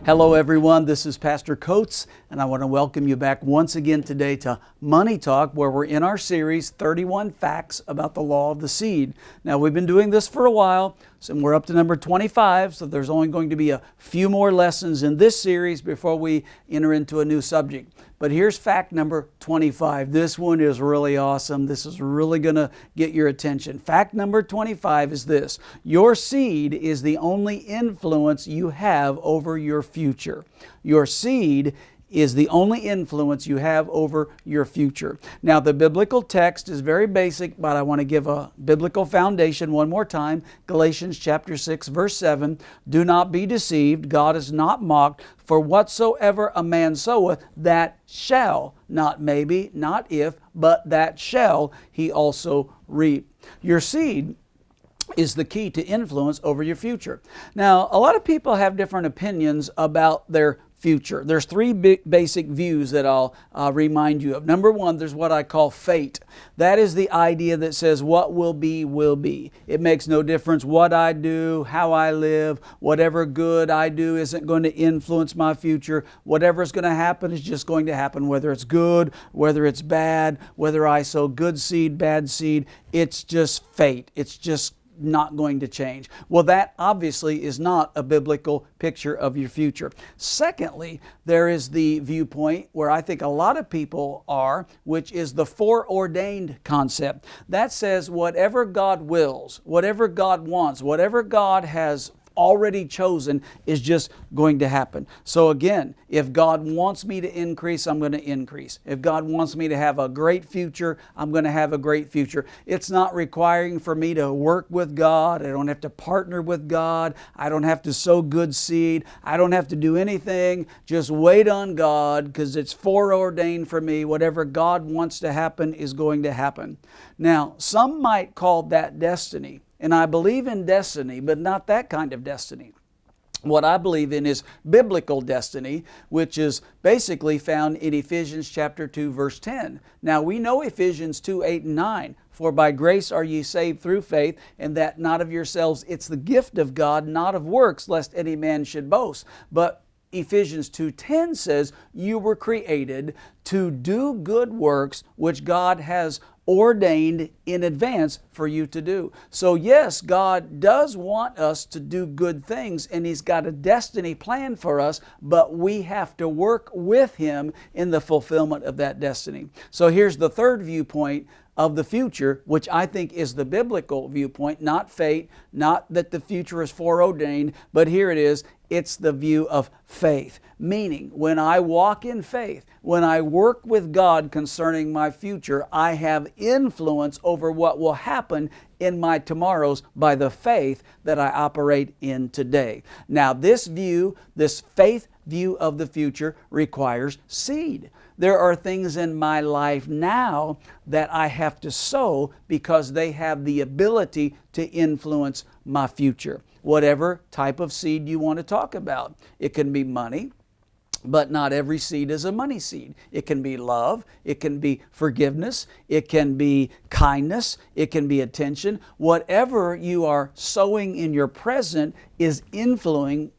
Hello everyone, this is Pastor Coates, and I want to welcome you back once again today to Money Talk, where we're in our series 31 Facts About the Law of the Seed. Now we've been doing this for a while, so we're up to number 25, so there's only going to be a few more lessons in this series before we enter into a new subject. But here's fact number 25. This one is really awesome. This is really going to get your attention. Fact number 25 is this: your seed is the only influence you have over your future. Your seed is the only influence you have over your future. Now, the biblical text is very basic, but I want to give a biblical foundation one more time. Galatians chapter 6, verse 7, "Do not be deceived, God is not mocked, for whatsoever a man soweth, that shall," not maybe, not if, but that shall he also reap. Your seed is the key to influence over your future. Now, a lot of people have different opinions about their future. There's three basic views that I'll remind you of. Number one, there's what I call fate. That is the idea that says what will be, will be. It makes no difference what I do, how I live. Whatever good I do isn't going to influence my future. Whatever's going to happen is just going to happen, whether it's good, whether it's bad, whether I sow good seed, bad seed. It's just fate. It's just not going to change. Well, that obviously is not a biblical picture of your future. Secondly, there is the viewpoint where I think a lot of people are, which is the foreordained concept. That says whatever God wills, whatever God wants, whatever God has already chosen is just going to happen. So again, if God wants me to increase, I'm going to increase. If God wants me to have a great future, I'm going to have a great future. It's not requiring for me to work with God. I don't have to partner with God. I don't have to sow good seed. I don't have to do anything. Just wait on God, because it's foreordained for me. Whatever God wants to happen is going to happen. Now, some might call that destiny. And I believe in destiny, but not that kind of destiny. What I believe in is biblical destiny, which is basically found in Ephesians chapter 2, verse 10. Now we know Ephesians 2, 8 and 9. "For by grace are ye saved through faith, and that not of yourselves. It's the gift of God, not of works, lest any man should boast." But Ephesians 2:10 says, "You were created to do good works, which God has ordained in advance for you to do." So yes, God does want us to do good things, and He's got a destiny plan for us, but we have to work with Him in the fulfillment of that destiny. So here's the third viewpoint of the future, which I think is the biblical viewpoint, not fate, not that the future is foreordained, but here it is. It's the view of faith. Meaning, when I walk in faith, when I work with God concerning my future, I have influence over what will happen in my tomorrows by the faith that I operate in today. Now, this view, this faith view of the future, requires seed. There are things in my life now that I have to sow because they have the ability to influence my future. Whatever type of seed you want to talk about. It can be money, but not every seed is a money seed. It can be love, it can be forgiveness, it can be kindness, it can be attention. Whatever you are sowing in your present is influencing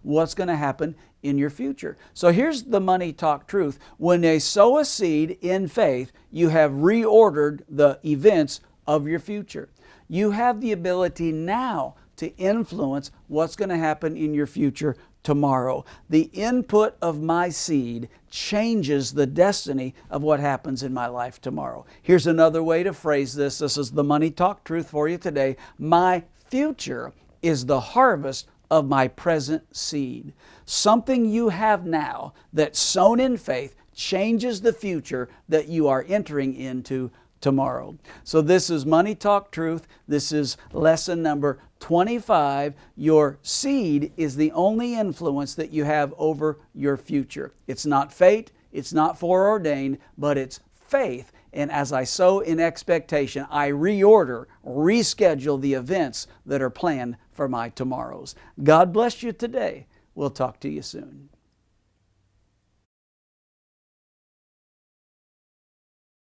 what's going to happen in your future. So here's the money talk truth. When they sow a seed in faith, you have reordered the events of your future. You have the ability now to influence what's going to happen in your future tomorrow. The input of my seed changes the destiny of what happens in my life tomorrow. Here's another way to phrase this. This is the money talk truth for you today. My future is the harvest of my present seed. Something you have now that's sown in faith changes the future that you are entering into tomorrow. So this is Money Talk Truth. This is lesson number 25. Your seed is the only influence that you have over your future. It's not fate, it's not foreordained, but it's faith. And as I sow in expectation, I reschedule the events that are planned for my tomorrows. God bless you today. We'll talk to you soon.